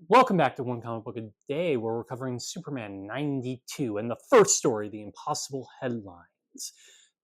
Welcome back to One Comic Book a Day, where we're covering Superman 92 and the first story, The Impossible Headlines.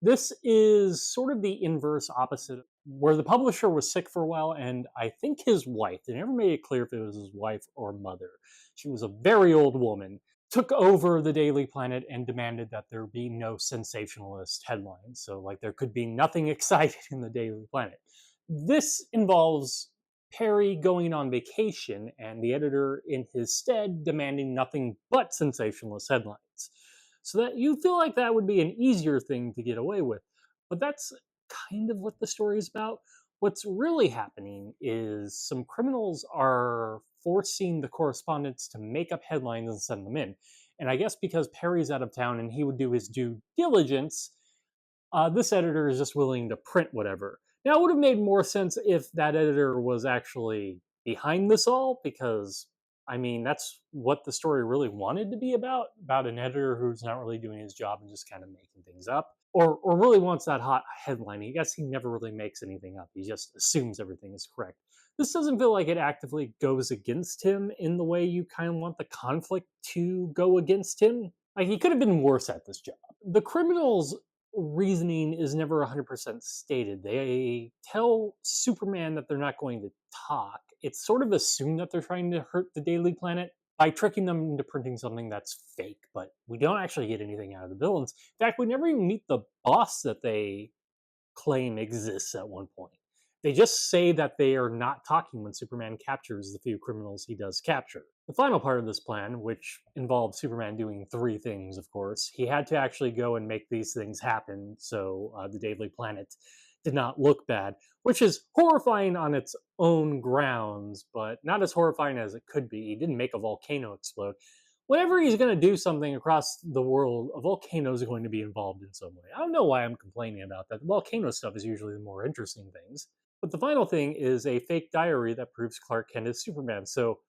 This is sort of the inverse opposite, where the publisher was sick for a while, and I think his wife, they never made it clear if it was his wife or mother. She was a very old woman, took over the Daily Planet and demanded that there be no sensationalist headlines. So, like, there could be nothing exciting in the Daily Planet. This involves Perry going on vacation and the editor in his stead demanding nothing but sensationalist headlines. So that you feel like that would be an easier thing to get away with. But that's kind of what the story is about. What's really happening is some criminals are forcing the correspondents to make up headlines and send them in. And I guess because Perry's out of town and he would do his due diligence, this editor is just willing to print whatever. Now, it would have made more sense if that editor was actually behind this all, because, I mean, that's what the story really wanted to be about an editor who's not really doing his job and just kind of making things up. Or really wants that hot headline. I guess he never really makes anything up. He just assumes everything is correct. This doesn't feel like it actively goes against him in the way you kind of want the conflict to go against him. Like, he could have been worse at this job. The criminals reasoning is never 100% stated. They tell Superman that they're not going to talk. It's sort of assumed that they're trying to hurt the Daily Planet by tricking them into printing something that's fake, but we don't actually get anything out of the villains. In fact, we never even meet the boss that they claim exists at one point. They just say that they are not talking when Superman captures the few criminals he does capture. The final part of this plan, which involved Superman doing three things, of course, he had to actually go and make these things happen so the Daily Planet did not look bad, which is horrifying on its own grounds, but not as horrifying as it could be. He didn't make a volcano explode. Whenever he's going to do something across the world, a volcano is going to be involved in some way. I don't know why I'm complaining about that. The volcano stuff is usually the more interesting things. But the final thing is a fake diary that proves Clark Kent is Superman. So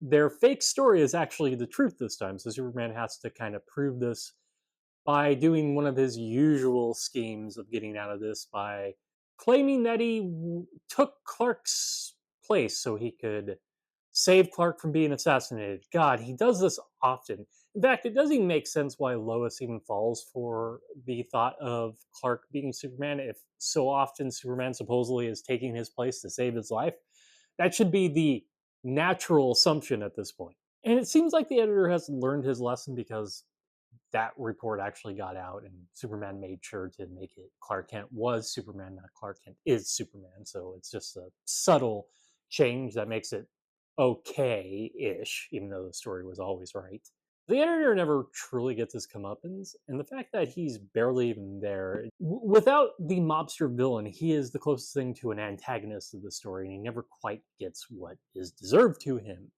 their fake story is actually the truth this time. So Superman has to kind of prove this by doing one of his usual schemes of getting out of this by claiming that he took Clark's place so he could save Clark from being assassinated. God, he does this often. In fact, it doesn't even make sense why Lois even falls for the thought of Clark being Superman if so often Superman supposedly is taking his place to save his life. That should be the natural assumption at this point. And it seems like the editor has learned his lesson because that report actually got out and Superman made sure to make it Clark Kent was Superman, not Clark Kent is Superman. So it's just a subtle change that makes it okay-ish, even though the story was always right. The editor never truly gets his comeuppance, and the fact that he's barely even there, without the mobster villain, he is the closest thing to an antagonist of the story, and he never quite gets what is deserved to him.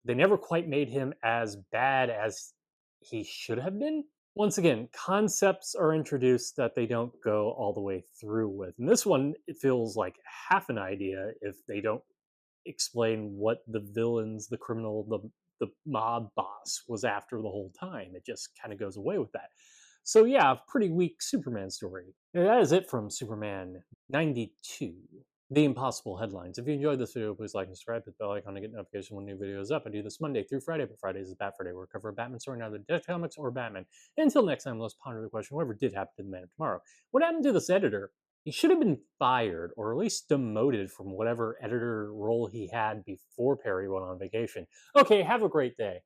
They never quite made him as bad as he should have been. Once again, concepts are introduced that they don't go all the way through with. And this one, it feels like half an idea if they don't explain what the villains, the criminal, the mob boss was after the whole time. It just kind of goes away with that. So yeah, pretty weak Superman story. And that is it from Superman 92. The Impossible Headlines. If you enjoyed this video, please like and subscribe, hit the bell icon to get notification when new video is up. I do this Monday through Friday, but Fridays is Bat Friday, where I cover a Batman story, either Detective Comics or Batman. And until next time, let's ponder the question, whatever did happen to the Man of Tomorrow? What happened to this editor? He should have been fired, or at least demoted from whatever editor role he had before Perry went on vacation. Okay, have a great day.